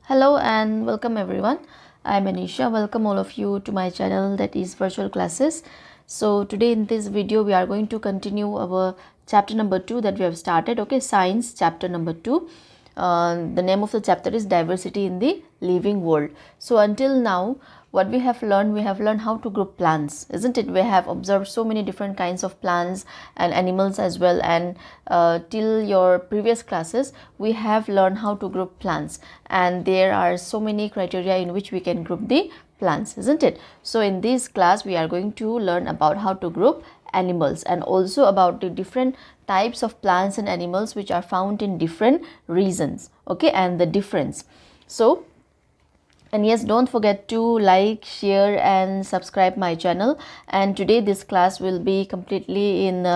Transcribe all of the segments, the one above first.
Hello and welcome everyone. I'm Anisha. Welcome all of you to my channel, that is Virtual Classes. So today in this video we are going to continue our chapter number 2 that we have started. Okay, science chapter number 2. The name of the chapter is Diversity in the Living World. So until now what we have learned how to group plants, isn't it? We have observed so many different kinds of plants and animals as well, and till your previous classes we have learned how to group plants, and there are so many criteria in which we can group the plants, isn't it? So in this class we are going to learn about how to group animals and also about the different types of plants and animals which are found in different regions, okay, and the difference. So, and yes, don't forget to like, share and subscribe my channel. And today this class will be completely in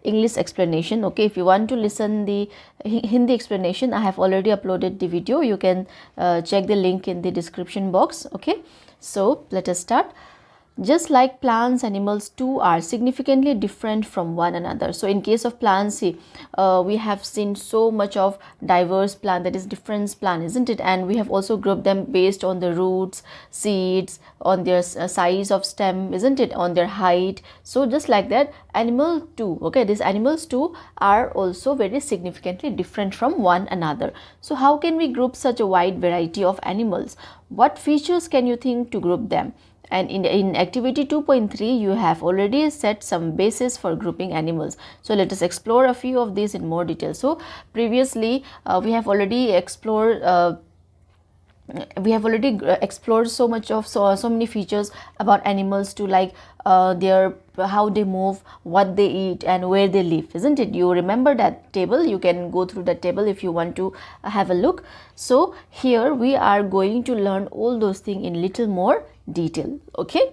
English explanation. Okay, if you want to listen the Hindi explanation, I have already uploaded the video. You can check the link in the description box. Okay, so let us start. Just like plants, animals too are significantly different from one another. So in case of plants, see, we have seen so much of diverse plant, that is different plant, isn't it? And we have also grouped them based on the roots, seeds, on their size of stem, isn't it, on their height. So just like that, animal too, okay, these animals too are also very significantly different from one another. So how can we group such a wide variety of animals? What features can you think to group them? And in activity 2.3 you have already set some basis for grouping animals. So let us explore a few of these in more detail. So previously we have already explored so much of so many features about animals to, like their how they move, what they eat and where they live, isn't it? You remember that table? You can go through that table if you want to have a look. So here we are going to learn all those things in little more detail. Okay,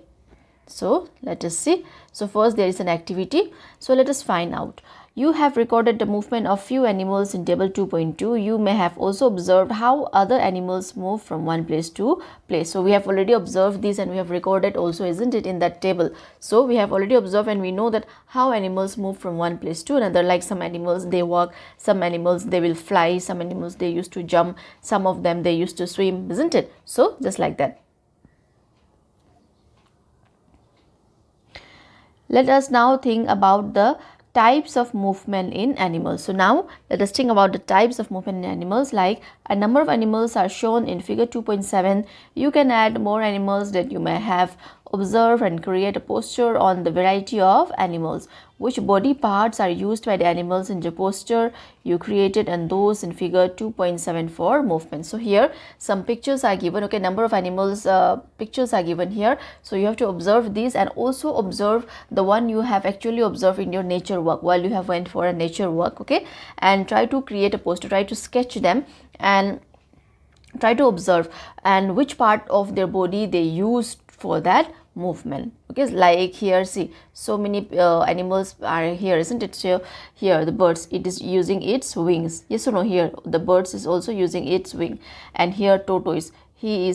so let us see. So first there is an activity, so let us find out. You have recorded the movement of few animals in table 2.2. You may have also observed how other animals move from one place to place. So we have already observed this and we have recorded also, isn't it, in that table. So we have already observed and we know that how animals move from one place to another. Like some animals they walk, some animals they will fly, some animals they used to jump, some of them they used to swim, isn't it? So just like that. Let us now think about the types of movement in animals. So now let us think about the types of movement in animals. Like a number of animals are shown in figure 2.7. You can add more animals that you may have observed and create a posture on the variety of animals. Which body parts are used by the animals in the posture you created, and those in figure 2.7 for movement. So here some pictures are given, okay, number of animals pictures are given here. So you have to observe these and also observe the one you have actually observed in your nature work while you have went for a nature work, okay, and try to create a poster, try to sketch them and try to observe and which part of their body they used for that movement. Okay, like here, see, so many animals are here, isn't it? So here the birds, it is using its wings, yes or no? Here the birds is also using its wing, and here tortoise, he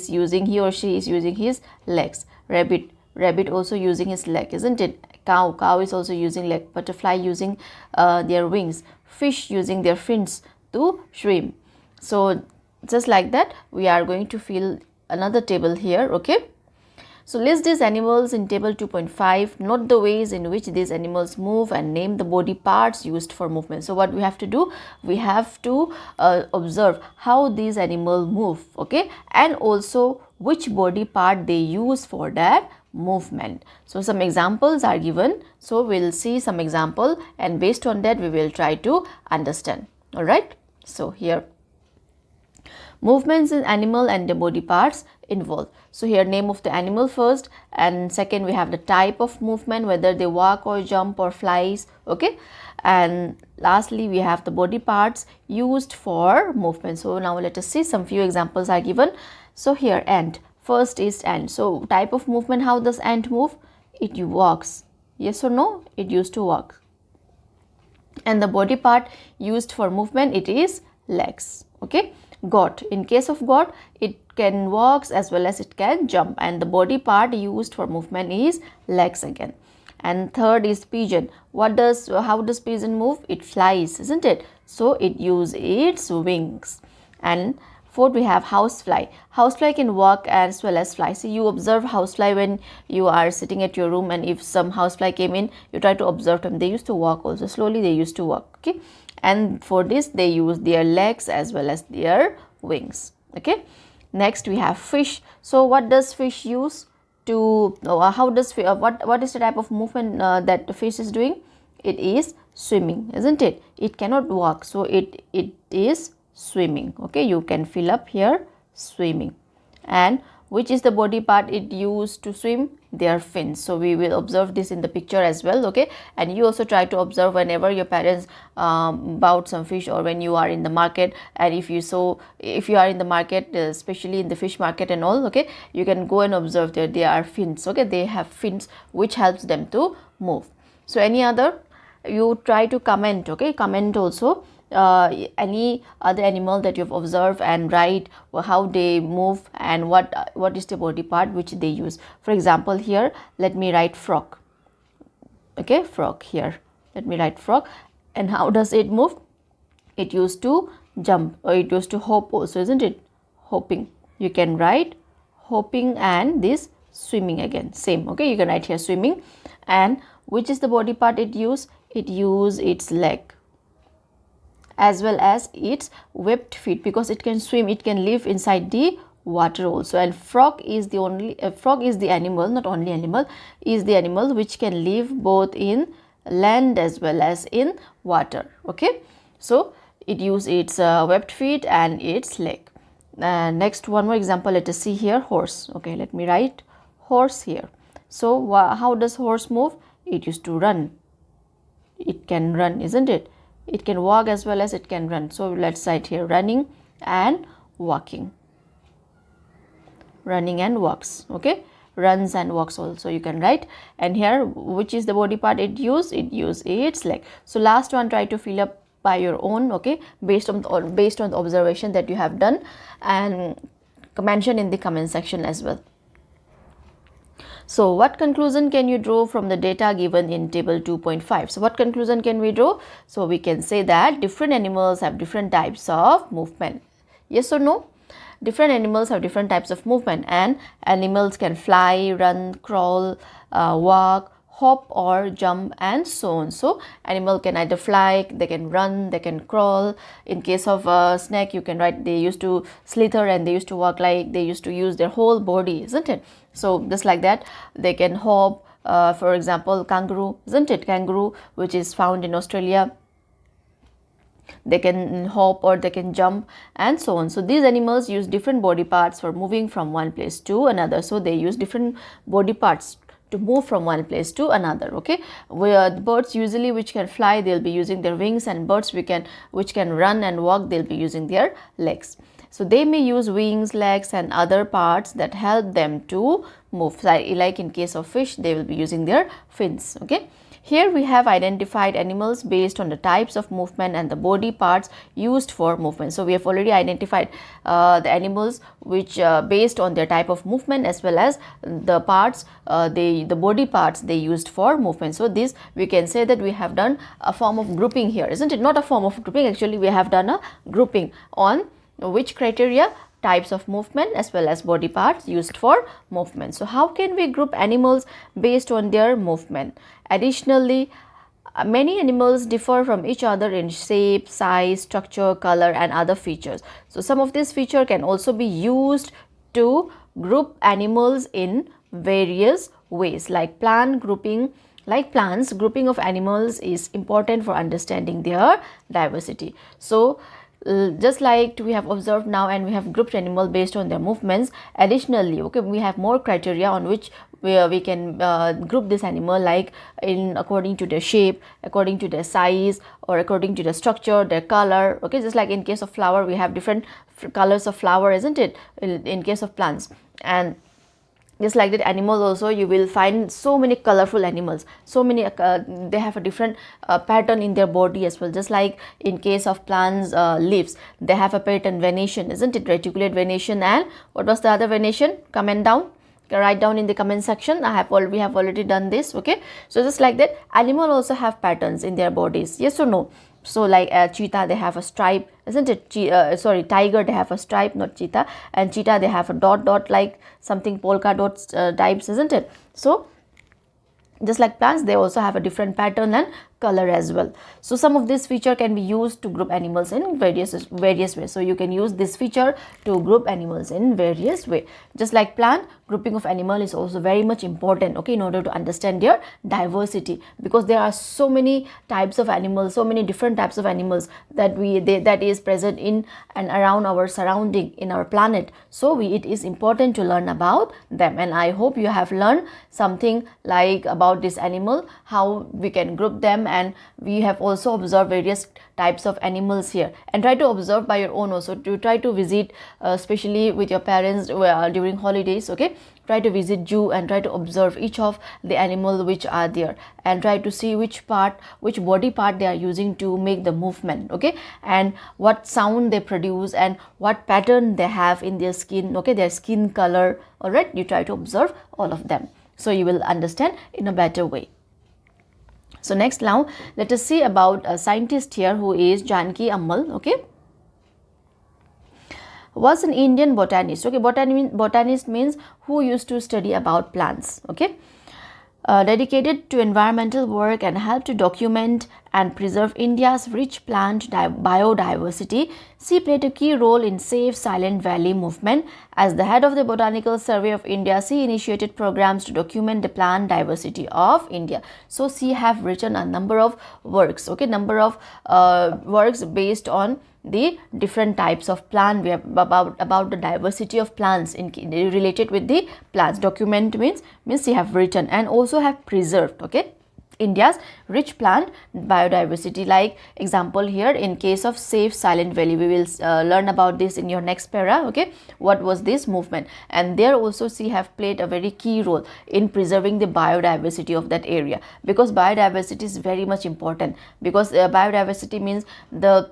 or she is using his legs. Rabbit also using his leg, isn't it? Cow is also using leg. Butterfly using their wings. Fish using their fins to swim. So just like that we are going to fill another table here. Okay, so list these animals in table 2.5. Note the ways in which these animals move and name the body parts used for movement. So what we have to do, we have to observe how these animals move, okay, and also which body part they use for that movement. So some examples are given, so we'll see some example and based on that we will try to understand. All right, so here movements in animal and the body parts involved. So here name of the animal first, and second we have the type of movement, whether they walk or jump or flies, okay, and lastly we have the body parts used for movement. So now let us see some few examples are given. So here ant, first is ant. So type of movement, how does ant move? It walks, yes or no? It used to walk. And the body part used for movement, it is legs, okay. Goat, in case of goat, it can walk as well as it can jump, and the body part used for movement is legs again. And third is pigeon. How does pigeon move? It flies, isn't it? So it uses its wings. And Fourth, we have housefly. Housefly can walk as well as fly. So you observe housefly when you are sitting at your room, and if some housefly came in, you try to observe them. They used to walk also. Slowly they used to walk. Okay. And for this, they use their legs as well as their wings. Okay. Next, we have fish. So what does fish use to, how does, what is the type of movement that the fish is doing? It is swimming, isn't it? It cannot walk, so it is swimming. Okay, you can fill up here, swimming. And which is the body part it used to swim? Their fins. So we will observe this in the picture as well. Okay, and you also try to observe whenever your parents bought some fish, or when you are in the market, and if you are in the market, especially in the fish market and all, okay, you can go and observe that there are fins. Okay, they have fins which helps them to move. So any other, you try to comment. Okay, comment also any other animal that you've observed and write how they move and what is the body part which they use. For example, here let me write frog. Okay, frog here. Let me write frog. And how does it move? It used to jump, or it used to hop also, isn't it? Hopping. You can write hopping, and this swimming again. Same. Okay, you can write here swimming. And which is the body part it use? It use its leg as well as its webbed feet, because it can swim, it can live inside the water also. And frog is the animal, not only animal, is the animal which can live both in land as well as in water. Okay, so it use its webbed feet and its leg. Next, one more example, let us see here, horse. Okay, let me write horse here. So how does horse move? It used to run. It can run, isn't it? It can walk as well as it can run. So let's write here running and walking. Running and walks. Okay, runs and walks also you can write. And here, which is the body part it use? It use its leg. So last one, try to fill up by your own. Okay, based on the observation that you have done, and mention in the comment section as well. So what conclusion can you draw from the data given in table 2.5? So what conclusion can we draw? So we can say that different animals have different types of movement. Yes or no? Different animals have different types of movement, and animals can fly, run, crawl, walk, hop or jump, and so on. So animal can either fly, they can run, they can crawl. In case of a snake, you can write they used to slither and they used to walk, like they used to use their whole body, isn't it? So just like that, they can hop. For example, kangaroo, isn't it? Kangaroo, which is found in Australia, they can hop or they can jump, and so on. So these animals use different body parts for moving from one place to another. So they use different body parts to move from one place to another. Okay, where birds usually which can fly, they'll be using their wings, and birds which can run and walk, they'll be using their legs. So they may use wings, legs, and other parts that help them to move. Like in case of fish, they will be using their fins. Okay. Here we have identified animals based on the types of movement and the body parts used for movement. So we have already identified the animals which based on their type of movement as well as the parts, the body parts they used for movement. So this we can say that we have done a form of grouping here, isn't it? Not a form of grouping, actually we have done a grouping on which criteria? Types of movement as well as body parts used for movement. So how can we group animals based on their movement? Additionally, many animals differ from each other in shape, size, structure, color, and other features. So some of these features can also be used to group animals in various ways. Like plants, grouping of animals is important for understanding their diversity. So just like we have observed now, and we have grouped animal based on their movements. Additionally, okay, we have more criteria on which we can group this animal, like according to their shape, according to their size, or according to the structure, their color. Okay, just like in case of flower, we have different colors of flower, isn't it? In case of plants, and just like that, animals also you will find so many colorful animals, so many they have a different pattern in their body as well. Just like in case of plants, leaves, they have a pattern, venation, isn't it? Reticulate, venation, and what was the other venation? Comment down, write down in the comment section. We have already done this. Okay, so just like that, animal also have patterns in their bodies. Yes or no? So like cheetah, they have a stripe, isn't it? Sorry, tiger, they have a stripe, not cheetah. And cheetah, they have a dot like something polka dots types, isn't it? So just like plants, they also have a different pattern and color as well. So some of this feature can be used to group animals in various ways. So you can use this feature to group animals in various way. Just like plant, grouping of animal is also very much important, okay, in order to understand their diversity, because there are so many types of animals, so many different types of animals that that is present in and around our surrounding in our planet. So it is important to learn about them, and I hope you have learned something like about this animal, how we can group them, and we have also observed various types of animals here. And try to observe by your own also, to try to visit especially with your parents during holidays, okay. Try to visit zoo and try to observe each of the animal which are there, and try to see which body part they are using to make the movement, okay, and what sound they produce and what pattern they have in their skin, okay, their skin color. All right, you try to observe all of them, so you will understand in a better way. So next, now let us see about a scientist here who is Janaki Ammal, okay. Was an Indian botanist, okay. Botanist means who used to study about plants, okay. Dedicated to environmental work and helped to document and preserve India's rich plant biodiversity. She played a key role in Save Silent Valley movement. As the head of the Botanical Survey of India, she initiated programs to document the plant diversity of India. So she have written a number of works, okay, number of works based on the different types of plant. We have about the diversity of plants in related with the plants. Document means they have written and also have preserved, okay, India's rich plant biodiversity. Like example here, in case of Save Silent Valley, we will learn about this in your next para, okay. What was this movement? And there also she have played a very key role in preserving the biodiversity of that area, because biodiversity is very much important, because biodiversity means the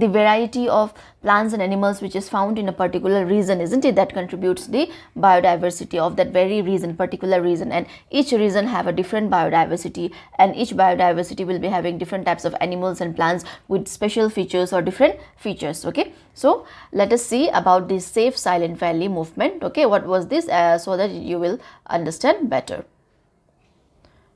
variety of plants and animals which is found in a particular region, isn't it, that contributes the biodiversity of that very region, particular region. And each region have a different biodiversity, and each biodiversity will be having different types of animals and plants with special features or different features, okay. So let us see about this Save Silent Valley movement, okay. What was this, so that you will understand better.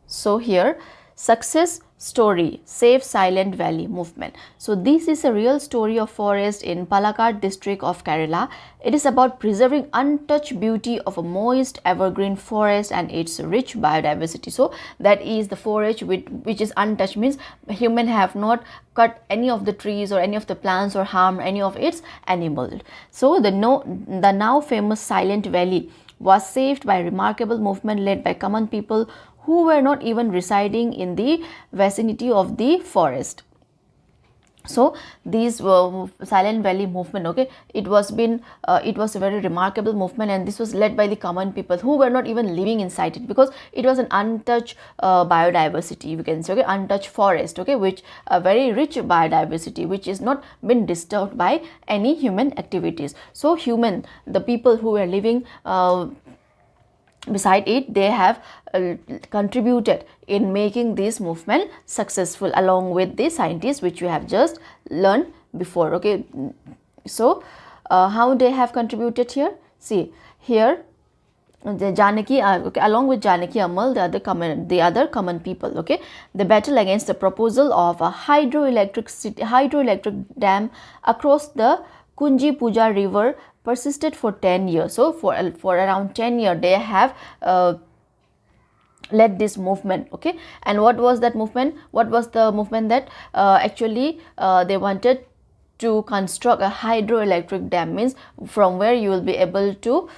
So here, success story, Save Silent Valley movement. So this is a real story of forest in Palakkad district of Kerala. It is about preserving untouched beauty of a moist evergreen forest and its rich biodiversity. So that is the forest which is untouched, means human have not cut any of the trees or any of the plants or harmed any of its animals. So the now famous Silent Valley was saved by a remarkable movement led by common people who were not even residing in the vicinity of the forest. So these Silent Valley movement, okay, it was a very remarkable movement, and this was led by the common people who were not even living inside it, because it was an untouched biodiversity, we can say, okay, untouched forest, okay, which a very rich biodiversity which is not been disturbed by any human activities. So the people who were living beside it, they have contributed in making this movement successful, along with the scientists which we have just learned before, okay. So how they have contributed here? See here, the Janaki, okay, along with Janaki Ammal, the other common people, okay. The battle against the proposal of a hydroelectric dam across the Kunji Puja river persisted for 10 years. So for around 10 years they have led this movement, okay. And what was that movement? What was the movement that actually they wanted to construct a hydroelectric dam, means from where you will be able to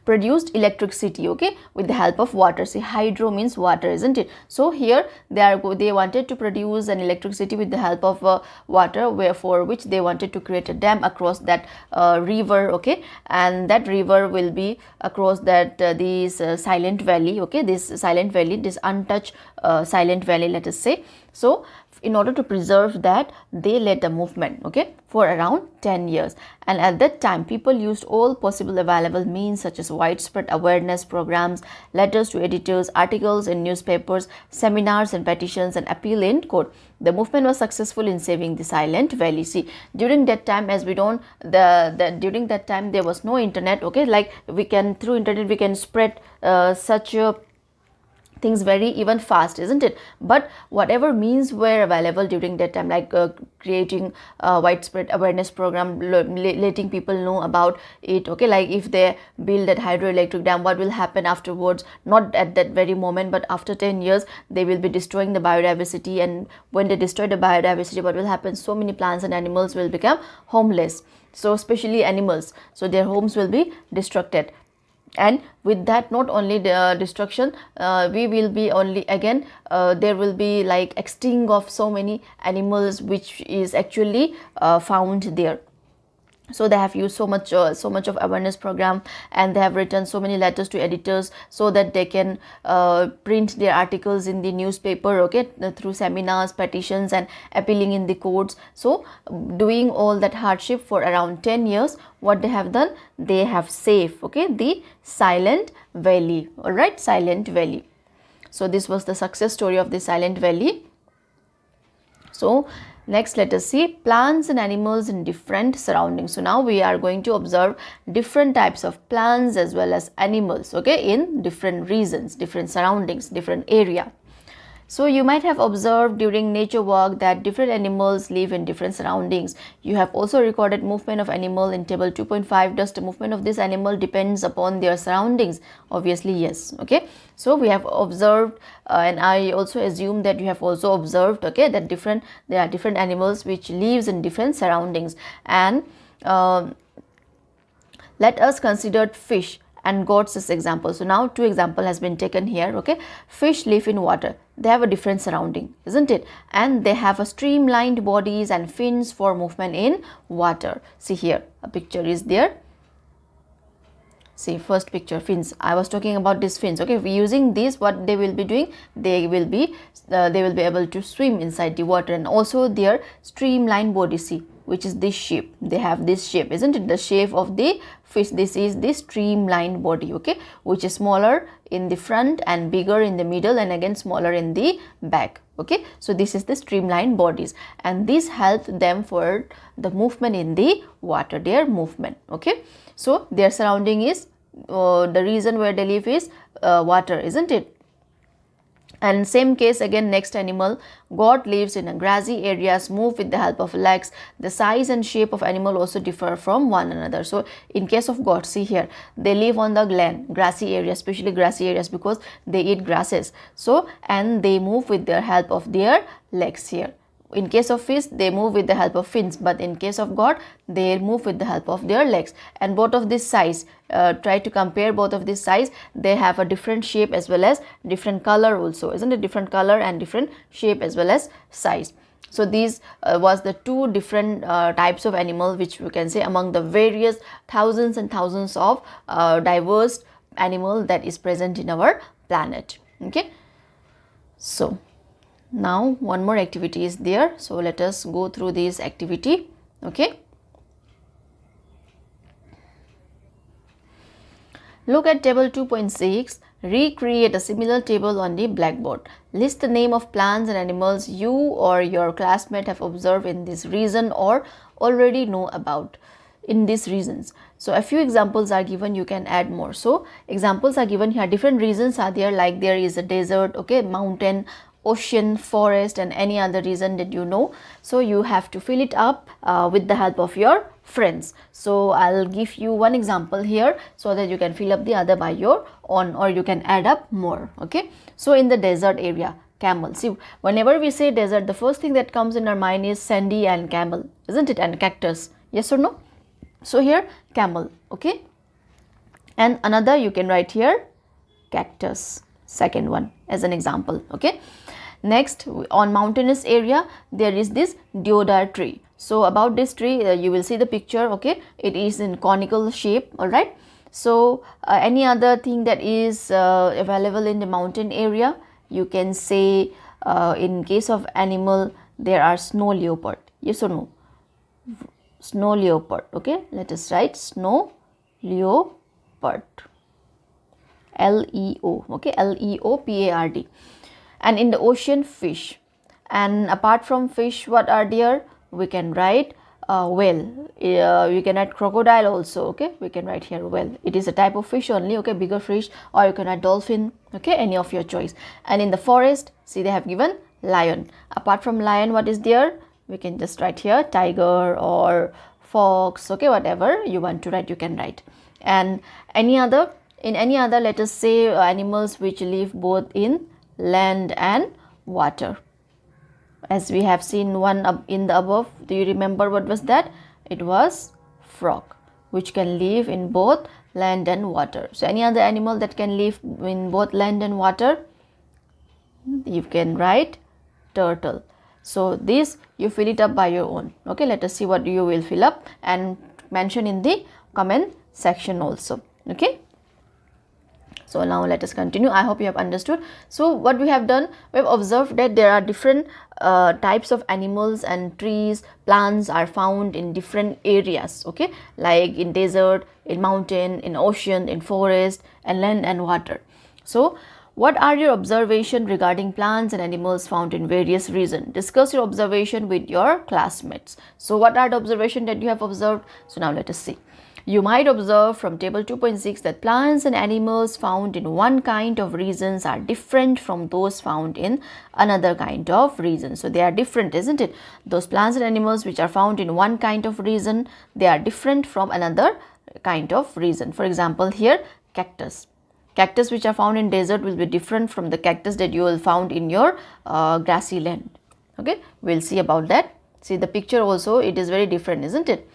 produced electricity, okay, with the help of water. See, hydro means water, isn't it? So here they wanted to produce an electricity with the help of water, for which they wanted to create a dam across that river, okay, and that river will be across that this Silent Valley, okay, this Silent Valley, this untouched Silent Valley, let us say. So in order to preserve that, they led a movement, okay, for around 10 years. And at that time, people used all possible available means such as widespread awareness programs, letters to editors, articles in newspapers, seminars and petitions, and appeal in court. The movement was successful in saving the Silent Valley. See, during that time, as we don't, during that time there was no internet, okay, like we can, through internet we can spread such things very even fast, isn't it? But whatever means were available during that time, like creating a widespread awareness program, letting people know about it, okay, like if they build that hydroelectric dam, what will happen afterwards, not at that very moment, but after 10 years they will be destroying the biodiversity, and when they destroy the biodiversity, what will happen? So many plants and animals will become homeless, so especially animals, so their homes will be destructed. And with that, not only the destruction, we will be only again there will be like extinct of so many animals which is actually found there. So they have used so much of awareness program, and they have written so many letters to editors so that they can print their articles in the newspaper, okay, through seminars, petitions, and appealing in the courts. So doing all that hardship for around 10 years, what they have done, they have saved, okay, the Silent Valley. All right, Silent Valley. So this was the success story of the Silent Valley. So next, let us see plants and animals in different surroundings. So now we are going to observe different types of plants as well as animals, okay, in different regions, different surroundings, different area. So you might have observed during nature walk that different animals live in different surroundings. You have also recorded movement of animal in table 2.5. Does the movement of this animal depends upon their surroundings? Obviously yes, okay. So we have observed and I also assume that you have also observed, okay, that there are different animals which lives in different surroundings. And let us consider fish and goats as example. So now two example has been taken here, okay. Fish live in water, they have a different surrounding, isn't it? And they have a streamlined bodies and fins for movement in water. See here, a picture is there. See, first picture, fins. I was talking about these fins, okay. Using these, what they will be doing, they will be able to swim inside the water, and also their streamlined body, see, which is this shape. They have this shape, isn't it? The shape of the fish. This is the streamlined body, okay, which is smaller in the front and bigger in the middle, and again smaller in the back, okay. So this is the streamlined bodies, and this helps them for the movement in the water, their movement, okay. So their surrounding is the reason where they live is water, isn't it? And same case again, next animal, goat lives in a grassy areas, move with the help of legs. The size and shape of animal also differ from one another. So in case of goat, see here, they live on the glen, grassy areas, especially grassy areas, because they eat grasses. So and they move with the help of their legs here. In case of fish, they move with the help of fins, but in case of goat, they move with the help of their legs. And both of this size, try to compare both of this size, they have a different shape as well as different color also, isn't it? Different color and different shape as well as size. So these was the two different types of animal which we can say among the various thousands and thousands of diverse animal that is present in our planet, okay. So now one more activity is there, so let us go through this activity, okay. Look at table 2.6. Recreate a similar table on the blackboard. List the name of plants and animals you or your classmate have observed in this region or already know about in these regions. So a few examples are given, you can add more. So examples are given here, different regions are there, like there is a desert, okay, mountain, ocean, forest, and any other reason that you know. So you have to fill it up with the help of your friends. So I'll give you one example here so that you can fill up the other by your own, or you can add up more, okay. So in the desert area, camel. See, whenever we say desert, the first thing that comes in our mind is sandy and camel, isn't it? And cactus, yes or no? So here camel, okay. And another you can write here cactus, second one as an example, okay. Next, on mountainous area, there is this deodar tree. So about this tree, you will see the picture, okay. It is in conical shape, all right. So any other thing that is available in the mountain area, you can say in case of animal, there are snow leopard. Yes or no? Snow leopard. Okay, let us write snow leopard. Leo. Okay, Leopard. And in the ocean, fish. And apart from fish, what are there? We can write whale. We can write crocodile also. Okay, we can write here whale. It is a type of fish only. Okay, bigger fish, or you can write dolphin. Okay, any of your choice. And in the forest, see, they have given lion. Apart from lion, what is there? We can just write here tiger or fox. Okay, whatever you want to write, you can write. And any other, in any other, let us say animals which live both in land and water. As we have seen one up in the above, do you remember what was that? It was frog, which can live in both land and water. So any other animal that can live in both land and water, you can write turtle. So this you fill it up by your own. Okay, let us see what you will fill up and mention in the comment section also. Okay. So now let us continue. I hope you have understood. So what we have done, we have observed that there are different types of animals and trees, plants are found in different areas. Okay, like in desert, in mountain, in ocean, in forest, and land and water. So what are your observations regarding plants and animals found in various regions? Discuss your observation with your classmates. So what are the observations that you have observed? So now let us see. You might observe from table 2.6 that plants and animals found in one kind of regions are different from those found in another kind of region. So they are different, isn't it? Those plants and animals which are found in one kind of region, they are different from another kind of region. For example, here cactus. Cactus which are found in desert will be different from the cactus that you will found in your grassy land. Okay, we'll see about that. See the picture also, it is very different, isn't it?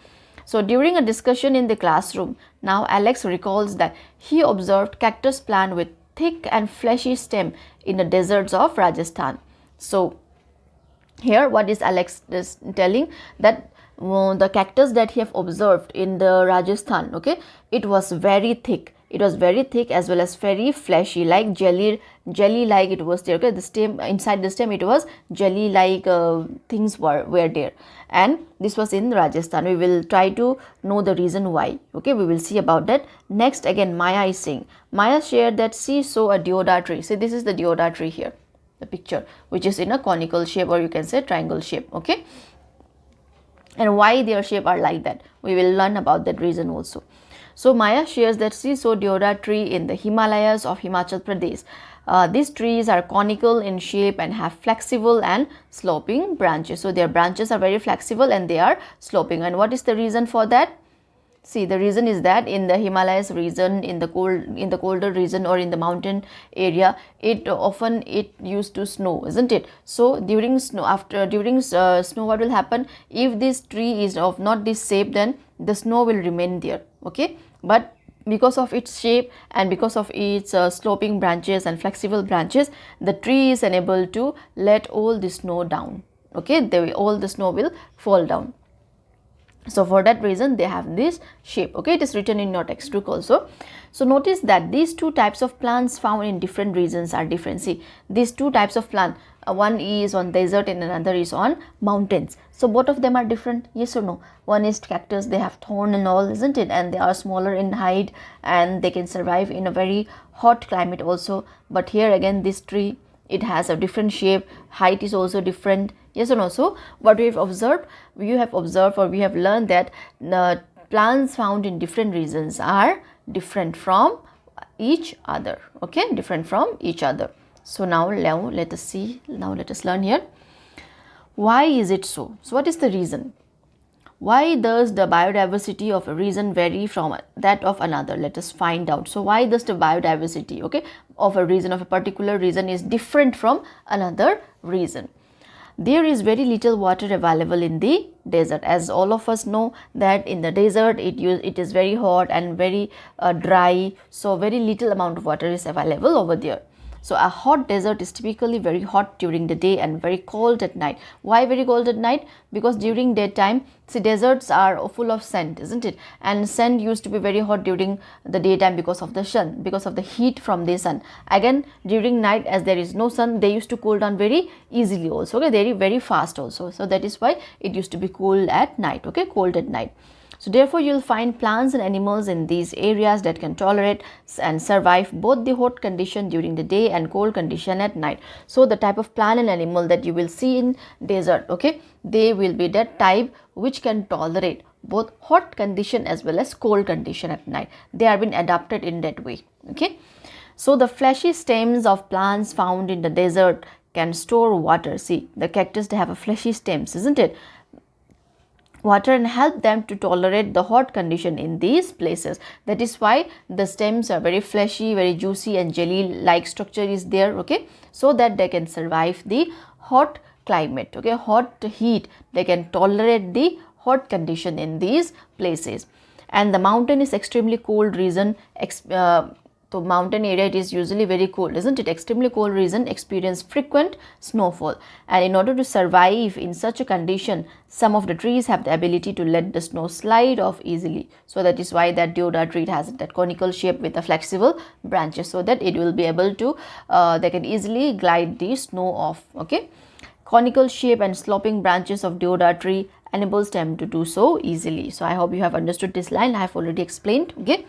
So during a discussion in the classroom, now Alex recalls that he observed cactus plant with thick and fleshy stem in the deserts of Rajasthan. So here what is Alex is telling, that the cactus that he have observed in the Rajasthan, okay, it was very thick. It was very thick as well as very fleshy, like jelly like it was there. Okay, the stem, inside the stem it was jelly like things were there, and this was in Rajasthan. We will try to know the reason why. Okay, we will see about that. Next, again Maya is saying, Maya shared that she saw a deodar tree. See, this is the deodar tree here, the picture, which is in a conical shape, or you can say triangle shape. Okay, and why their shape are like that, we will learn about that reason also. So Maya shares that she saw deodar tree in the Himalayas of Himachal Pradesh. These trees are conical in shape and have flexible and sloping branches. So their branches are very flexible and they are sloping. And what is the reason for that? See, the reason is that in the Himalayas region, in the colder region, or in the mountain area, it often used to snow, isn't it? So during snow, snow, what will happen? If this tree is of not this shape, then the snow will remain there. Okay, but because of its shape and because of its sloping branches and flexible branches, the tree is unable to let all the snow down. Okay, all the snow will fall down. So for that reason they have this shape. Okay, it is written in your textbook also. So notice that these two types of plants found in different regions are different. See, these two types of plant, one is on desert and another is on mountains. So both of them are different, yes or no? One is cactus, they have thorn and all, isn't it? And they are smaller in height and they can survive in a very hot climate also. But here again, this tree, it has a different shape, height is also different, yes or no? So what we have observed, or we have learned that the plants found in different regions are different from each other. Okay, different from each other. So now let us see, now let us learn here. Why is it so? So what is the reason? Why does the biodiversity of a region vary from that of another? Let us find out. So why does the biodiversity, okay, of a region, of a particular region is different from another region? There is very little water available in the desert. As all of us know that in the desert it is very hot and very dry, so very little amount of water is available over there. So a hot desert is typically very hot during the day and very cold at night. Why very cold at night? Because during daytime, see, deserts are full of sand, isn't it? And sand used to be very hot during the daytime because of the sun, because of the heat from the sun. Again, during night, as there is no sun, they used to cool down very easily also, okay, very fast also. So that is why it used to be cool at night, okay, cold at night. So therefore, you will find plants and animals in these areas that can tolerate and survive both the hot condition during the day and cold condition at night. So the type of plant and animal that you will see in desert, okay, they will be that type which can tolerate both hot condition as well as cold condition at night. They have been adapted in that way, okay. So the fleshy stems of plants found in the desert can store water. See, the cactus, they have a fleshy stems, isn't it? Water and help them to tolerate the hot condition in these places. That is why the stems are very fleshy, very juicy, and jelly like structure is there, okay, so that they can survive the hot climate, okay, hot heat. They can tolerate the hot condition in these places. And the mountain is extremely cold region. So mountain area, it is usually very cold, isn't it? Extremely cold region experience frequent snowfall, and in order to survive in such a condition, some of the trees have the ability to let the snow slide off easily. So that is why that deodar tree has that conical shape with the flexible branches, so that it will be able to they can easily glide the snow off, okay. Conical shape and sloping branches of deodar tree enables them to do so easily. So I hope you have understood this line. I have already explained, okay.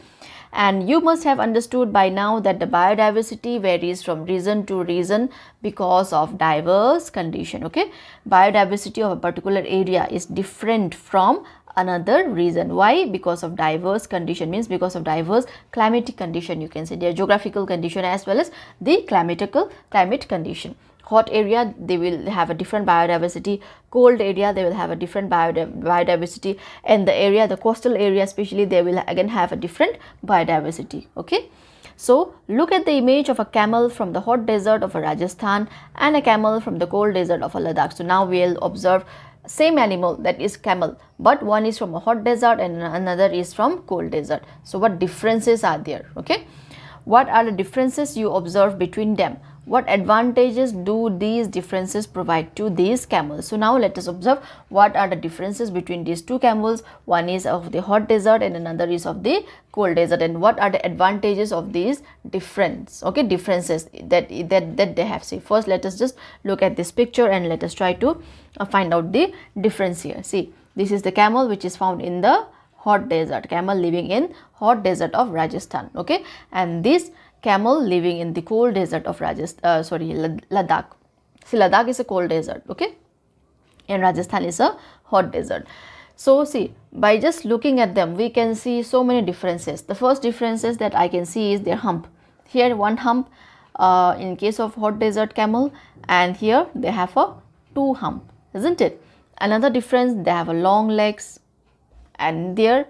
And you must have understood by now that the biodiversity varies from region to region because of diverse condition, okay. Biodiversity of a particular area is different from another region. Why? Because of diverse condition, means because of diverse climatic condition, you can say their geographical condition as well as the climate condition. Hot area, they will have a different biodiversity. Cold area, they will have a different biodiversity. And the area, the coastal area especially, they will again have a different biodiversity, okay. So look at the image of a camel from the hot desert of Rajasthan and a camel from the cold desert of Ladakh. So now we will observe same animal, that is camel, but one is from a hot desert and another is from cold desert. So what differences are there, okay? What are the differences you observe between them? What advantages do these differences provide to these camels? So now let us observe what are the differences between these two camels. One is of the hot desert and another is of the cold desert, and what are the advantages of these differences that they have. See, first let us just look at this picture and let us try to find out the difference here. See, this is the camel which is found in the hot desert, camel living in hot desert of Rajasthan, okay, and this camel living in the cold desert of Ladakh. See, Ladakh is a cold desert, okay, and Rajasthan is a hot desert. So see, by just looking at them, we can see so many differences. The first differences that I can see is their hump. Here one hump in case of hot desert camel, and here they have a two hump, isn't it? Another difference, they have a long legs, and their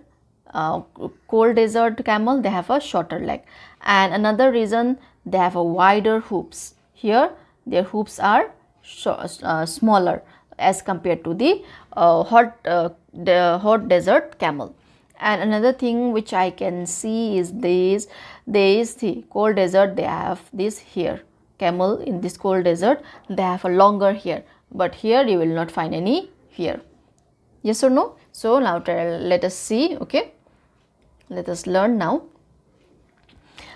cold desert camel, they have a shorter leg. And another reason, they have a wider hooves. Here their hooves are smaller as compared to the hot desert camel. And another thing which I can see is this, the cold desert, they have this here, camel in this cold desert, they have a longer hair, but here you will not find any hair. Yes or no? So now let us see, okay, let us learn now.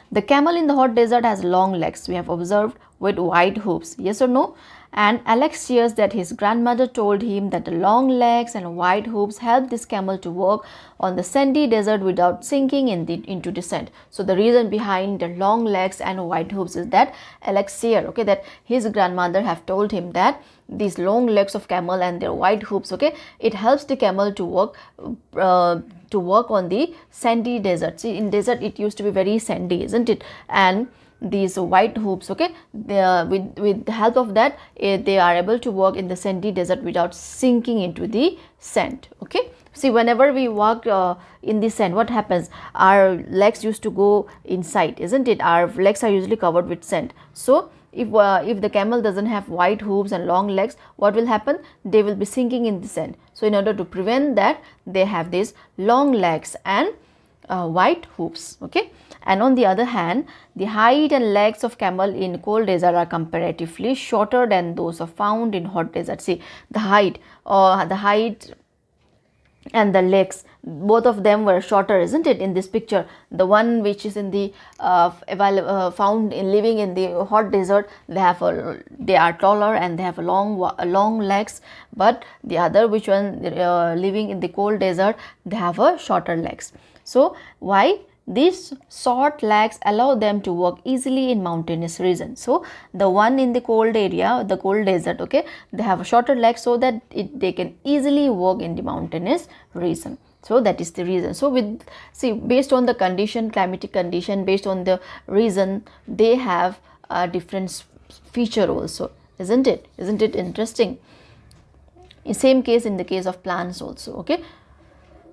The camel in the hot desert has long legs, we have observed, with wide hooves. Yes or no? And Alex shares that his grandmother told him that the long legs and wide hooves help this camel to walk on the sandy desert without sinking into the sand. So the reason behind the long legs and wide hooves is that Alex shared, okay, that his grandmother have told him that these long legs of camel and their wide hooves, okay, it helps the camel to walk on the sandy desert. See, in desert it used to be very sandy, isn't it? And these white hoops, okay, with the help of that they are able to walk in the sandy desert without sinking into the sand, okay. See, whenever we walk in the sand, what happens? Our legs used to go inside, isn't it? Our legs are usually covered with sand. So if the camel doesn't have wide hooves and long legs, what will happen? They will be sinking in the sand. So in order to prevent that, they have these long legs and white hooves. Okay, and on the other hand, the height and legs of camel in cold desert are comparatively shorter than those of found in hot desert. See the height, and the legs, both of them were shorter, isn't it? In this picture, the one which is in the found in living in the hot desert, they are taller and they have long legs, but the other which one living in the cold desert, they have a shorter legs. So why? These short legs allow them to walk easily in mountainous region. So the one in the cold area, the cold desert, okay, they have a shorter legs so that they can easily walk in the mountainous region. So that is the reason. So based on the condition, climatic condition, based on the reason, they have a different feature also, isn't it? Isn't it interesting? Same case in the case of plants also. Okay,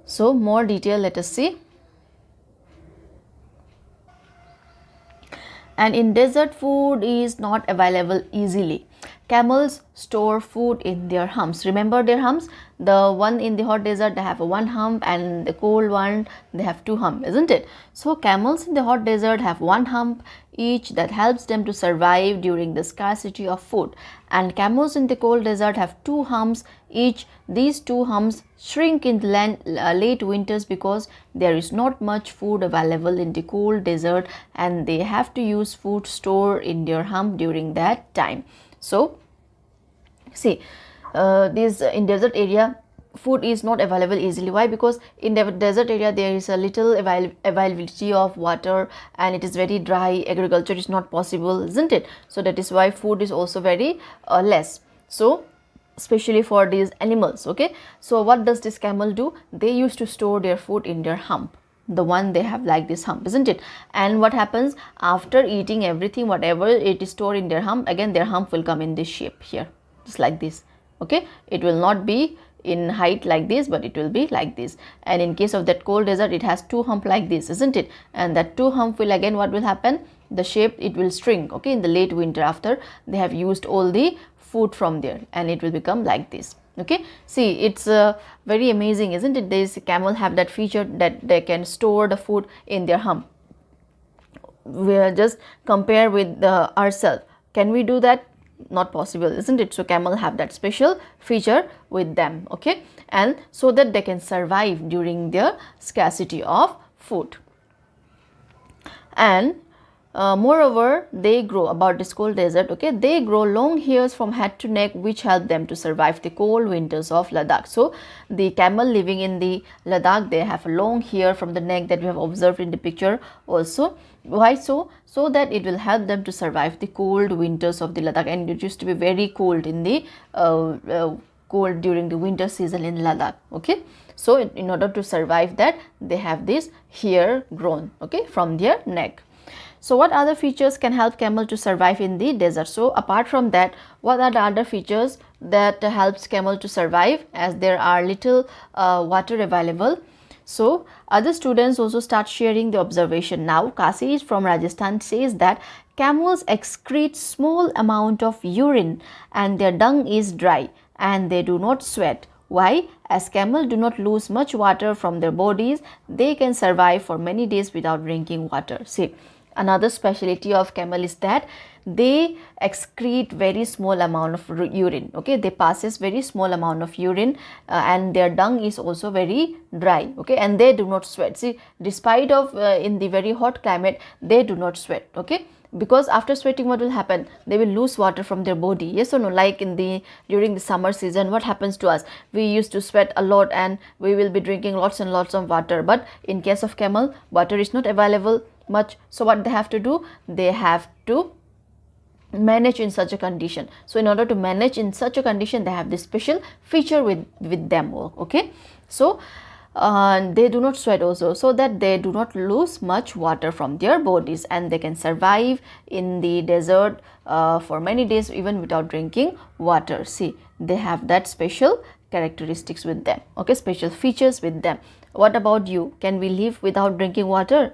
so more detail, let us see. And in desert, food is not available easily. Camels store food in their humps. Remember their humps? The one in the hot desert, they have one hump, and the cold one, they have two humps, isn't it? So camels in the hot desert have one hump each that helps them to survive during the scarcity of food, and camels in the cold desert have two humps each. These two humps shrink in the late winters because there is not much food available in the cold desert, and they have to use food stored in their hump during that time. So see, this in desert area, food is not available easily. Why? Because in the desert area there is a little availability of water, and it is very dry. Agriculture is not possible, isn't it? So that is why food is also very less. So especially for these animals. Okay, so what does this camel do? They used to store their food in their hump, the one they have like this hump, isn't it? And what happens after eating everything, whatever it is stored in their hump, again their hump will come in this shape here, just like this. Okay, it will not be in height like this, but it will be like this. And in case of that cold desert, it has two hump like this, isn't it? And that two hump will, again what will happen, the shape, it will shrink. Okay, in the late winter, after they have used all the food from there, and it will become like this. Okay, see, it's very amazing, isn't it? This camel have that feature that they can store the food in their hump. We are just compare with ourselves. Can we do that? Not possible, isn't it? So camel have that special feature with them. Okay, and so that they can survive during their scarcity of food. And moreover, they grow, about this cold desert, okay, they grow long hairs from head to neck which help them to survive the cold winters of Ladakh. So the camel living in the Ladakh, they have a long hair from the neck that we have observed in the picture also. Why so? So that it will help them to survive the cold winters of the Ladakh, and it used to be very cold in the cold during the winter season in Ladakh. Okay, so in order to survive that, they have this hair grown, okay, from their neck. So what other features can help camel to survive in the desert? So apart from that, what are the other features that helps camel to survive, as there are little water available? So other students also start sharing the observation. Now Kasi from Rajasthan says that camels excrete small amount of urine and their dung is dry and they do not sweat. Why? As camels do not lose much water from their bodies, they can survive for many days without drinking water. See, another specialty of camel is that they excrete very small amount of urine. Okay, they passes very small amount of urine, and their dung is also very dry. Okay, and they do not sweat. See, despite of in the very hot climate, they do not sweat. Okay, because after sweating, what will happen? They will lose water from their body. Yes or no? Like during the summer season, what happens to us? We used to sweat a lot and we will be drinking lots and lots of water. But in case of camel, water is not available much. So what they have to do? They have to manage in such a condition. So in order to manage in such a condition, they have this special feature with them. Okay, so they do not sweat also, so that they do not lose much water from their bodies, and they can survive in the desert for many days even without drinking water. See, they have that special characteristics with them. Okay, special features with them. What about you? Can we live without drinking water?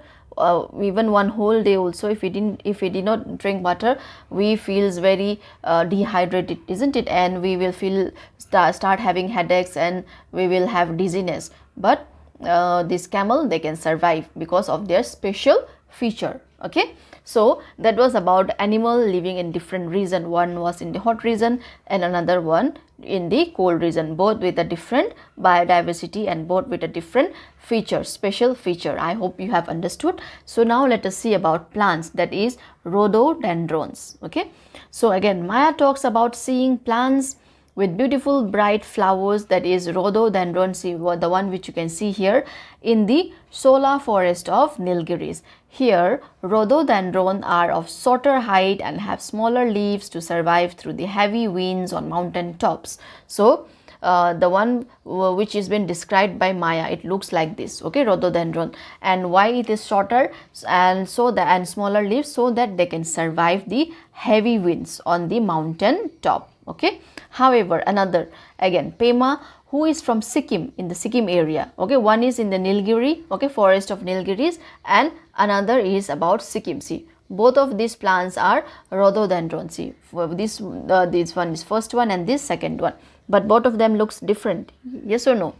Even one whole day also, if we did not drink water, we feels very dehydrated, isn't it? And we will start having headaches and we will have dizziness. But this camel, they can survive because of their special feature. Okay, so that was about animal living in different region. One was in the hot region and another one in the cold region, both with a different biodiversity and both with a different feature, special feature. I hope you have understood. So now let us see about plants, that is rhododendrons. Okay, so again Maya talks about seeing plants with beautiful bright flowers, that is rhododendron, see the one which you can see here in the Sola forest of Nilgiris. Here rhododendron are of shorter height and have smaller leaves to survive through the heavy winds on mountain tops. So the one which is been described by Maya, it looks like this, okay, rhododendron. And why it is shorter and smaller leaves? So that they can survive the heavy winds on the mountain top. Okay, however another again Pema, who is from Sikkim, in the Sikkim area. Okay, one is in the Nilgiri, okay, forest of Nilgiris, and another is about Sikkim. See, both of these plants are rhododendron. See, for this one is first one and this second one, but both of them looks different, yes or no?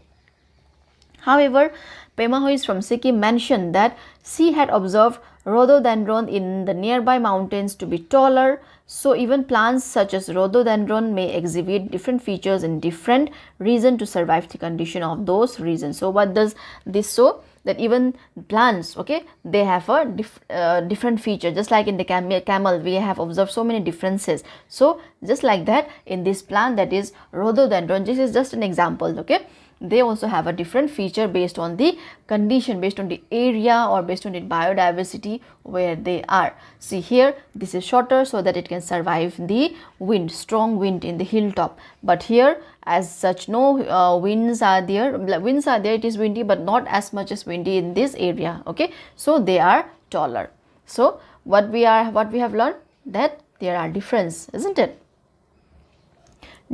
However, Pema, who is from Sikkim, mentioned that she had observed rhododendron in the nearby mountains to be taller. So even plants such as rhododendron may exhibit different features in different regions to survive the condition of those regions. So what does this show? That even plants, okay, they have a different feature. Just like in the camel, we have observed so many differences. So just like that in this plant, that is rhododendron, this is just an example, okay. They also have a different feature based on the condition, based on the area or based on the biodiversity where they are. See here, this is shorter so that it can survive the wind, strong wind in the hilltop. But here as such no winds are there, it is windy but not as much as windy in this area. Okay, so they are taller. So what we have learned, that there are difference, isn't it?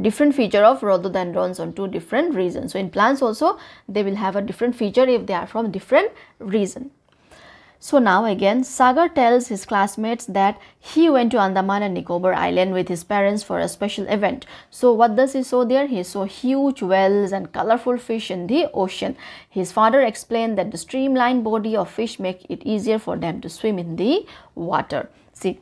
Different feature of rhododendrons on two different regions. So in plants also they will have a different feature if they are from different region. So now again Sagar tells his classmates that he went to Andaman and Nicobar Island with his parents for a special event. So what does he saw there? He saw huge whales and colorful fish in the ocean. His father explained that the streamlined body of fish make it easier for them to swim in the water. See,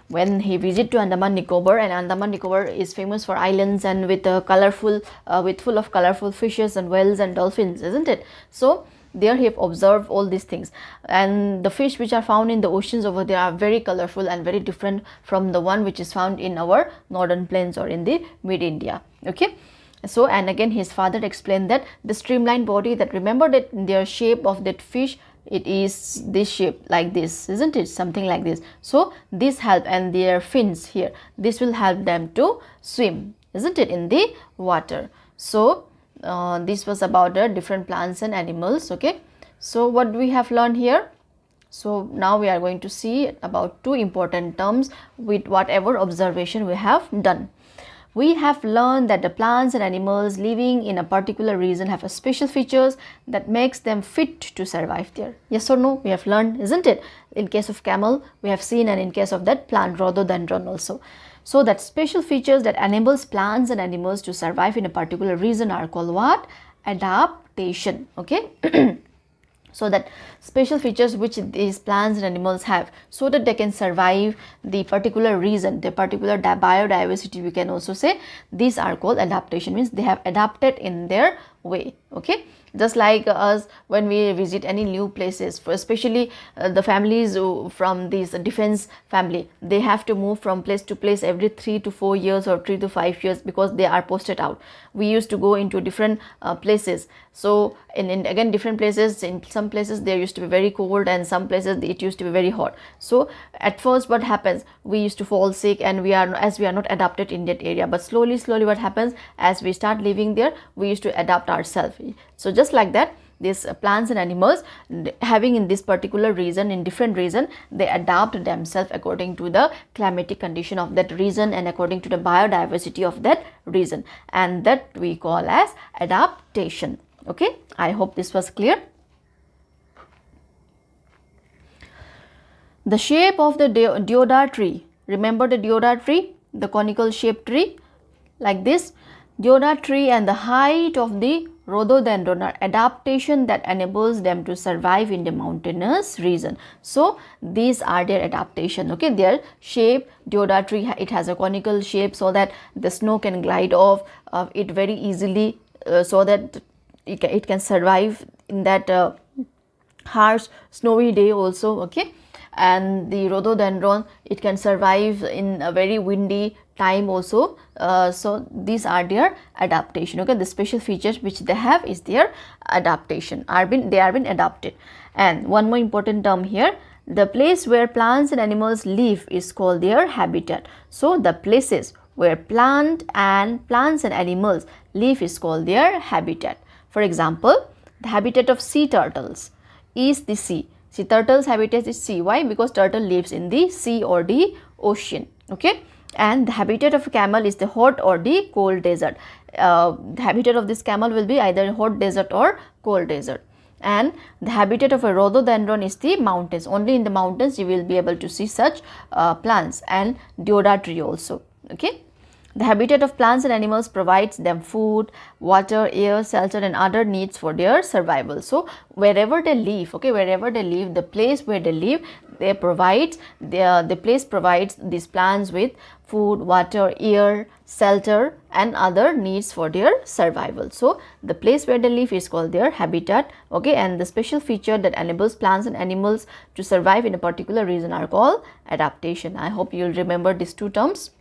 when he visited to Andaman Nicobar, and Andaman Nicobar is famous for islands and with full of colorful fishes and whales and dolphins, isn't it? So there he observed all these things, and the fish which are found in the oceans over there are very colorful and very different from the one which is found in our northern plains or in the mid India. Okay, so and again his father explained that the streamlined body, that remember that their shape of that fish, it is this shape like this, isn't it, something like this. So this help, and their fins here, this will help them to swim, isn't it, in the water. So this was about the different plants and animals. Okay, so what we have learned here? So now we are going to see about two important terms with whatever observation we have done. We have learned that the plants and animals living in a particular region have a special features that makes them fit to survive there. Yes or no? We have learned, isn't it? In case of camel, we have seen, and in case of that plant rhododendron also. So that special features that enables plants and animals to survive in a particular region are called what? Adaptation. Okay. So that special features which these plants and animals have, so that they can survive the particular region, the particular biodiversity, we can also say, these are called adaptation, means they have adapted in their way. Okay, just like us when we visit any new places, for especially the families from this defense family, they have to move from place to place every 3 to 4 years or 3 to 5 years because they are posted out. We used to go into different places. So in again different places, in some places there used to be very cold and some places it used to be very hot. So at first what happens, we used to fall sick, and we are not adapted in that area, but slowly what happens, as we start living there, we used to adapt ourselves. So just like that, these plants and animals having in this particular region, in different region, they adapt themselves according to the climatic condition of that region and according to the biodiversity of that region, and that we call as adaptation. Okay, I hope this was clear. The shape of the deodar tree, remember the deodar tree, the conical shaped tree like this. deodar tree and the height of the rhododendron are adaptation that enables them to survive in the mountainous region. So these are their adaptation. Okay, their shape, deodar tree, it has a conical shape so that the snow can glide off it very easily, so that it can survive in that harsh snowy day also. Okay, and the rhododendron, it can survive in a very windy time also. So these are their adaptation. Okay, the special features which they have is their adaptation, they are been adapted. And one more important term here, the place where plants and animals live is called their habitat. So the places where plants and animals live is called their habitat. For example, the habitat of sea turtles is the sea. See, turtle's habitat is sea. Why? Because turtle lives in the sea or the ocean. Okay, and the habitat of a camel is the hot or the cold desert. The habitat of this camel will be either hot desert or cold desert. And the habitat of a rhododendron is the mountains. Only in the mountains you will be able to see such plants, and deodar tree also. Okay. The habitat of plants and animals provides them food, water, air, shelter and other needs for their survival. So wherever they live, okay, wherever they live, the place where they live, the place provides these plants with food, water, air, shelter and other needs for their survival. So the place where they live is called their habitat. Okay, and the special feature that enables plants and animals to survive in a particular region are called adaptation. I hope you will remember these two terms.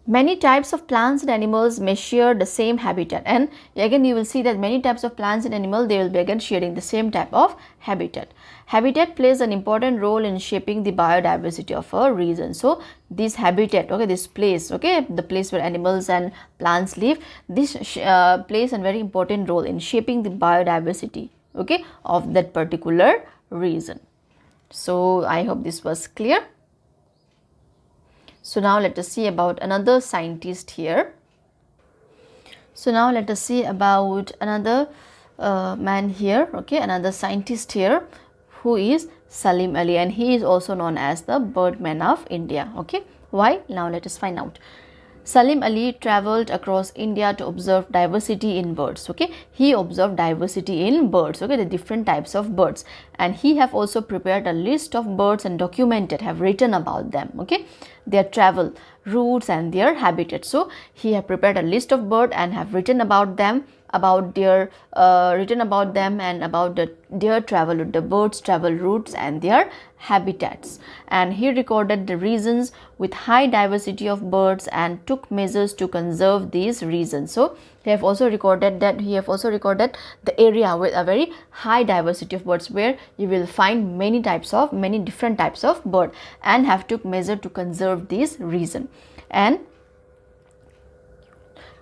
Many types of plants and animals may share the same habitat, and again you will see that many types of plants and animals, they will be again sharing the same type of habitat. Habitat plays an important role in shaping the biodiversity of a region. So this habitat, okay, this place, okay, the place where animals and plants live, this plays a very important role in shaping the biodiversity, okay, of that particular region. So I hope this was clear. So now let us see about another scientist here. So now let us see about another man here, okay, another scientist here, who is Salim Ali, and he is also known as the Birdman of India. Okay, why? Now let us find out. Salim Ali traveled across India to observe diversity in birds. Okay, he observed diversity in birds, okay, the different types of birds, and he have also prepared a list of birds and documented, have written about them, okay, their travel routes and their habitat. So he have prepared a list of birds and have written about them, about their and about their travel, the birds travel routes and their habitats, and he recorded the regions with high diversity of birds and took measures to conserve these regions. So he have also recorded the area with a very high diversity of birds, where you will find many different types of bird, and have took measure to conserve this region. And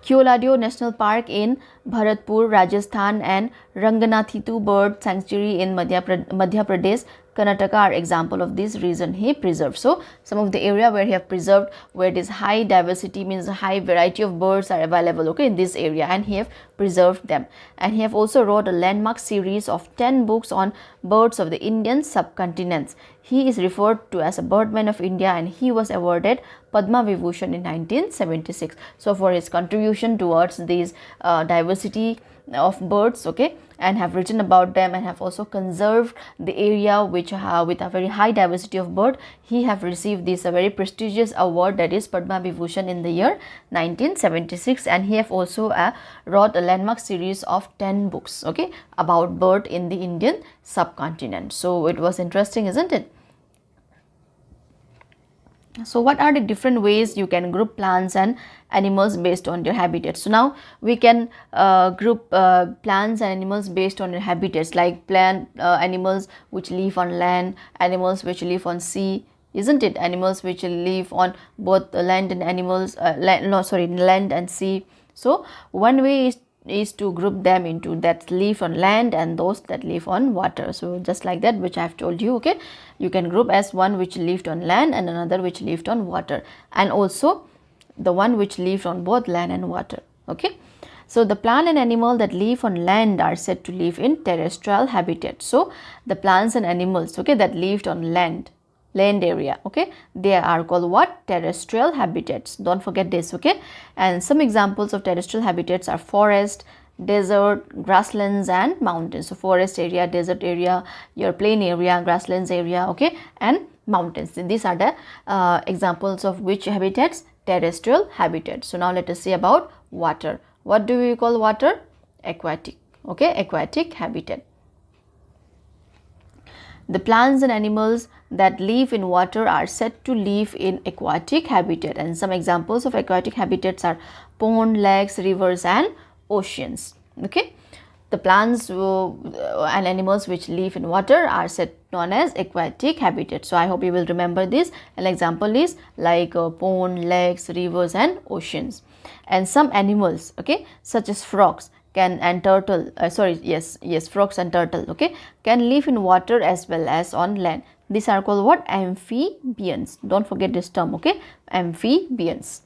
Kyoladio National Park in Bharatpur, Rajasthan and Ranganathitu Bird Sanctuary in Madhya Pradesh, Karnataka are example of this region he preserved. So some of the area where he have preserved, where this high diversity, means a high variety of birds are available, okay, in this area, and he have preserved them. And he have also wrote a landmark series of 10 books on birds of the Indian subcontinents. He is referred to as a Birdman of India, and he was awarded Padma Vibhushan in 1976. So for his contribution towards this diversity of birds, okay, and have written about them, and have also conserved the area which with a very high diversity of bird, he have received this a very prestigious award, that is Padma Vibhushan, in the year 1976. And he have also wrote a landmark series of 10 books, okay, about bird in the Indian subcontinent. So it was interesting, isn't it? So what are the different ways you can group plants and animals based on their habitats? So now we can group plants and animals based on their habitats, like animals which live on land, animals which live on sea, isn't it? Animals which live on both land and land and sea. So one way is to group them into that live on land and those that live on water. So just like that, which I have told you, okay, you can group as one which lived on land and another which lived on water, and also the one which lived on both land and water. Okay, so the plant and animal that live on land are said to live in terrestrial habitat. So the plants and animals, okay, that lived on land, land area. Okay, they are called what? Terrestrial habitats. Don't forget this. Okay, and some examples of terrestrial habitats are forest, desert, grasslands and mountains. So forest area, desert area, your plain area, grasslands area, okay, and mountains. These are the examples of which habitats? Terrestrial habitats. So now let us see about water. What do we call water? Aquatic. Okay, aquatic habitat. The plants and animals that live in water are said to live in aquatic habitat, and some examples of aquatic habitats are pond, lakes, rivers and oceans. Okay, the plants and animals which live in water are said known as aquatic habitat. So I hope you will remember this. An example is like pond, lakes, rivers and oceans. And some animals, okay, such as frogs can and turtle frogs and turtle, okay, can live in water as well as on land. These are called what? Amphibians. Don't forget this term. Okay, amphibians.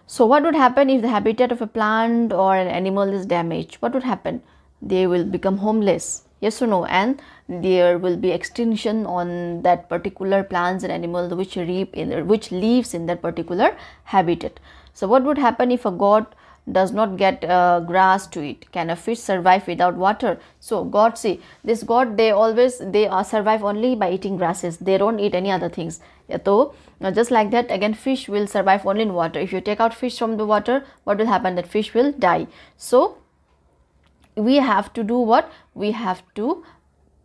So what would happen if the habitat of a plant or an animal is damaged? What would happen? They will become homeless, yes or no, and there will be extinction on that particular plants and animal which lives in that particular habitat. So what would happen if a goat does not get grass to eat? Can a fish survive without water? So goat, see, this goat, they survive only by eating grasses. They don't eat any other things. So just like that, again, fish will survive only in water. If you take out fish from the water, what will happen? That fish will die. So we have to do what? We have to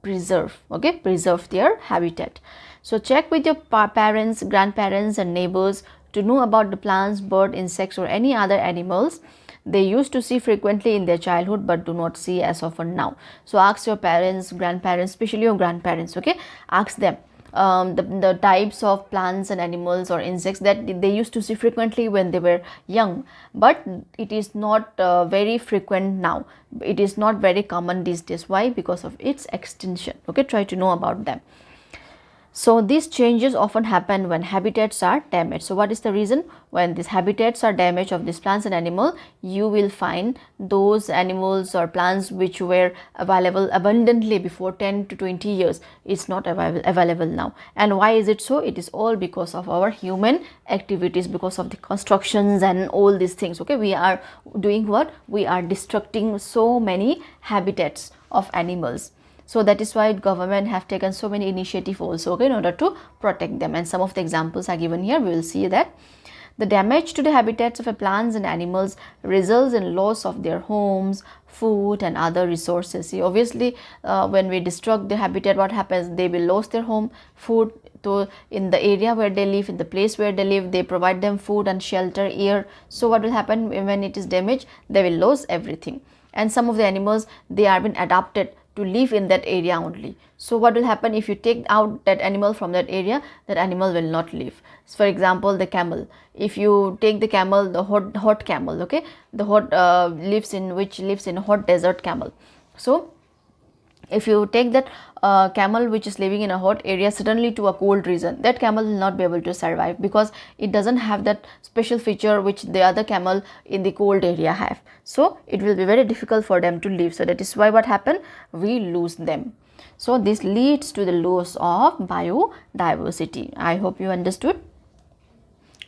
preserve, okay, preserve their habitat. So check with your parents, grandparents and neighbors to know about the plants, bird, insects or any other animals they used to see frequently in their childhood but do not see as often now. So ask your parents, grandparents, especially your grandparents, okay, ask them the types of plants and animals or insects that they used to see frequently when they were young, but it is not very frequent now. It is not very common these days. Why? Because of its extinction. Okay, try to know about them. So these changes often happen when habitats are damaged. So what is the reason? When these habitats are damaged of these plants and animal, you will find those animals or plants which were available abundantly before 10 to 20 years. It's not available now. And why is it so? It is all because of our human activities, because of the constructions and all these things. Okay, we are doing what? We are destructing so many habitats of animals. So that is why government have taken so many initiatives also, okay, in order to protect them. And some of the examples are given here. We will see that the damage to the habitats of plants and animals results in loss of their homes, food and other resources. See, obviously when we destruct the habitat, what happens? They will lose their home, food. So in the area where they live, in the place where they live, they provide them food and shelter, air. So what will happen when it is damaged? They will lose everything. And some of the animals, they are been adapted to live in that area only. So what will happen if you take out that animal from that area? That animal will not live. So for example, the camel. If you take the camel, the hot camel, okay, the hot lives in hot desert camel. So if you take that camel which is living in a hot area suddenly to a cold region, that camel will not be able to survive because it doesn't have that special feature which the other camel in the cold area have. So it will be very difficult for them to live. So that is why what happened? We lose them. So this leads to the loss of biodiversity. I hope you understood.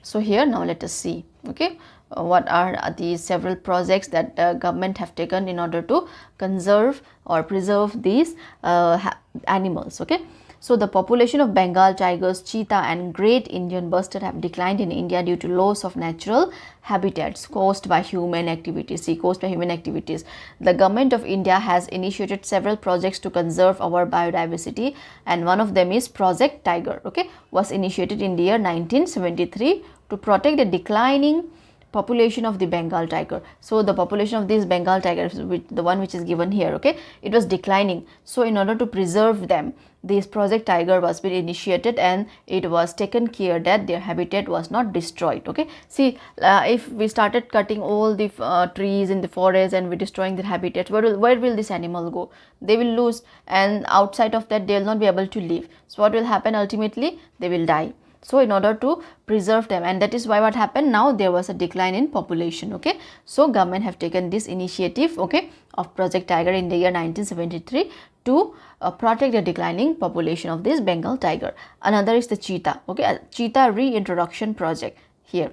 So here now let us see, okay, what are the several projects that government have taken in order to conserve or preserve these animals. Okay, so the population of Bengal tigers, cheetah and great Indian bustard have declined in India due to loss of natural habitats caused by human activities. The government of India has initiated several projects to conserve our biodiversity, and one of them is Project Tiger, okay, was initiated in the year 1973 to protect the declining population of the Bengal tiger. So the population of these Bengal tigers, the one which is given here, okay, it was declining. So in order to preserve them, this Project Tiger was been initiated and it was taken care that their habitat was not destroyed. Okay, see, if we started cutting all the trees in the forest and we destroying their habitat, where will this animal go? They will lose, and outside of that they will not be able to live. So what will happen? Ultimately they will die. So in order to preserve them, and that is why what happened, now there was a decline in population. Okay, so government have taken this initiative, okay, of Project Tiger in the year 1973 to protect the declining population of this Bengal tiger. Another is the cheetah, okay, cheetah reintroduction project here,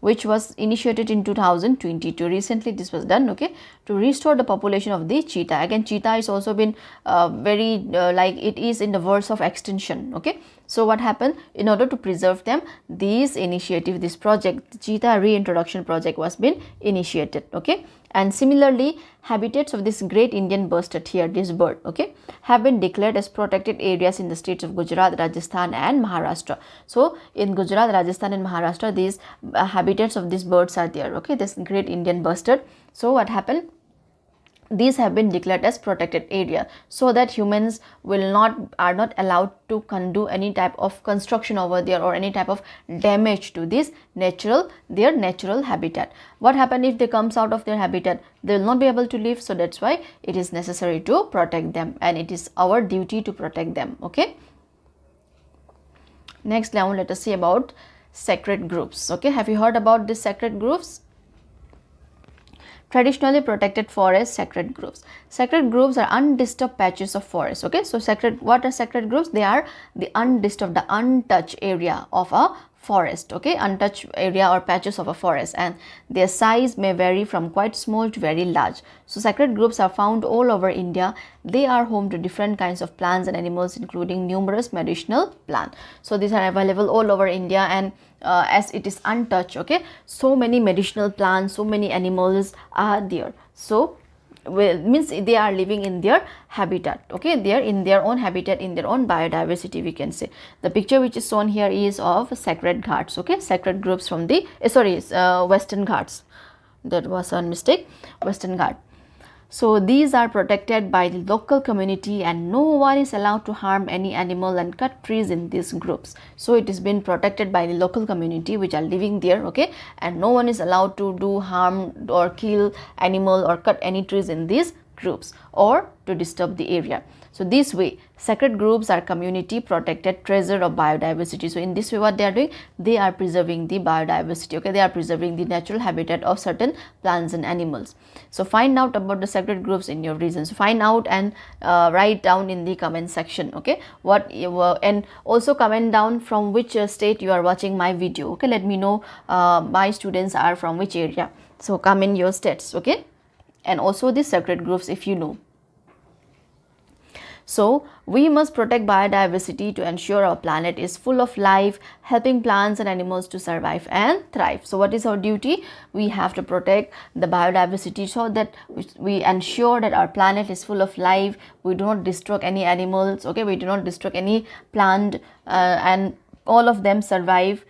which was initiated in 2022. Recently this was done, okay, to restore the population of the cheetah. Again, cheetah is also been very like it is in the verge of extinction. Okay, so what happened, in order to preserve them, this initiative, this project, the cheetah reintroduction project was been initiated. Okay, and similarly habitats of this great Indian bustard here, this bird, okay, have been declared as protected areas in the states of Gujarat, Rajasthan and Maharashtra. So in Gujarat, Rajasthan and Maharashtra, these habitats of these birds are there, okay, this great Indian bustard. So what happened, these have been declared as protected area, so that humans are not allowed to do any type of construction over there or any type of damage to this their natural habitat. What happen if they comes out of their habitat, they will not be able to live. So that's why it is necessary to protect them, and it is our duty to protect them. Okay, next now let us see about sacred groves. Okay, have you heard about these sacred groves? Traditionally protected forests, sacred groves. Sacred groves are undisturbed patches of forest. Okay, so what are sacred groves? They are the undisturbed, the untouched area of a forest. Okay, untouched area or patches of a forest, and their size may vary from quite small to very large. So sacred groves are found all over India. They are home to different kinds of plants and animals, including numerous medicinal plants. So these are available all over India, and as it is untouched, okay, so many medicinal plants, so many animals are there. So means they are living in their habitat. Okay, they are in their own habitat, in their own biodiversity, we can say. The picture which is shown here is of sacred ghats. Okay, sacred groves from the Western Ghats. That was a mistake, Western Ghat. So these are protected by the local community, and no one is allowed to harm any animal and cut trees in these groups. So it is been protected by the local community which are living there. Okay, and no one is allowed to do harm or kill animal or cut any trees in these groups or to disturb the area. So this way sacred groves are community protected treasure of biodiversity. So in this way what they are doing, they are preserving the biodiversity. Okay, they are preserving the natural habitat of certain plants and animals. So find out about the sacred groves in your region. So find out and write down in the comment section. Okay, what you were, and also comment down from which state you are watching my video. Okay, let me know my students are from which area. So comment your states. Okay, and also the sacred groves if you know. So we must protect biodiversity to ensure our planet is full of life, helping plants and animals to survive and thrive. So what is our duty? We have to protect the biodiversity so that we ensure that our planet is full of life. We do not destroy any animals. Okay, we do not destroy any plant, and all of them survive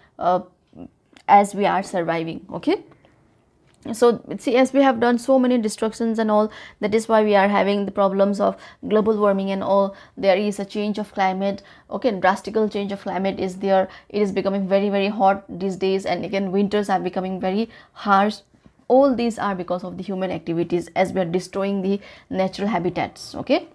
as we are surviving. Okay. So see, as we have done so many destructions and all, that is why we are having the problems of global warming and all. There is a change of climate. Okay, drastical change of climate is there. It is becoming very, very hot these days, and again winters are becoming very harsh. All these are because of the human activities, as we are destroying the natural habitats, okay,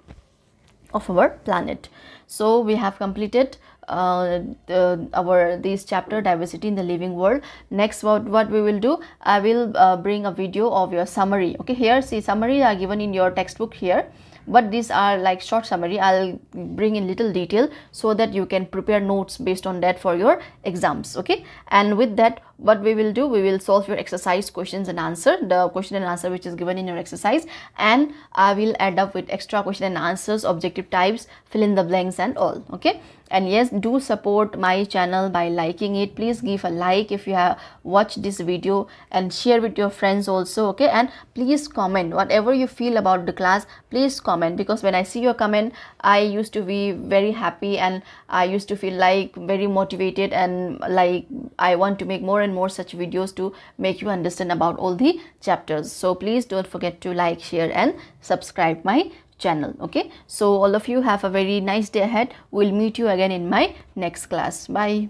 of our planet. So we have completed this chapter, diversity in the living world. Next, what we will do, I will bring a video of your summary. Okay, here see, summary are given in your textbook here, but these are like short summary. I'll bring in little detail so that you can prepare notes based on that for your exams. Okay, and with that what we will do, we will solve your exercise questions and answer, the question and answer which is given in your exercise, and I will add up with extra question and answers, objective types, fill in the blanks and all. Okay, and yes, do support my channel by liking it. Please give a like if you have watched this video, and share with your friends also. Okay, and please comment whatever you feel about the class. Please comment, because when I see your comment, I used to be very happy, and I used to feel like very motivated, and like I want to make more and more such videos to make you understand about all the chapters. So please don't forget to like, share and subscribe my channel. Okay, so all of you have a very nice day ahead. We'll meet you again in my next class. Bye.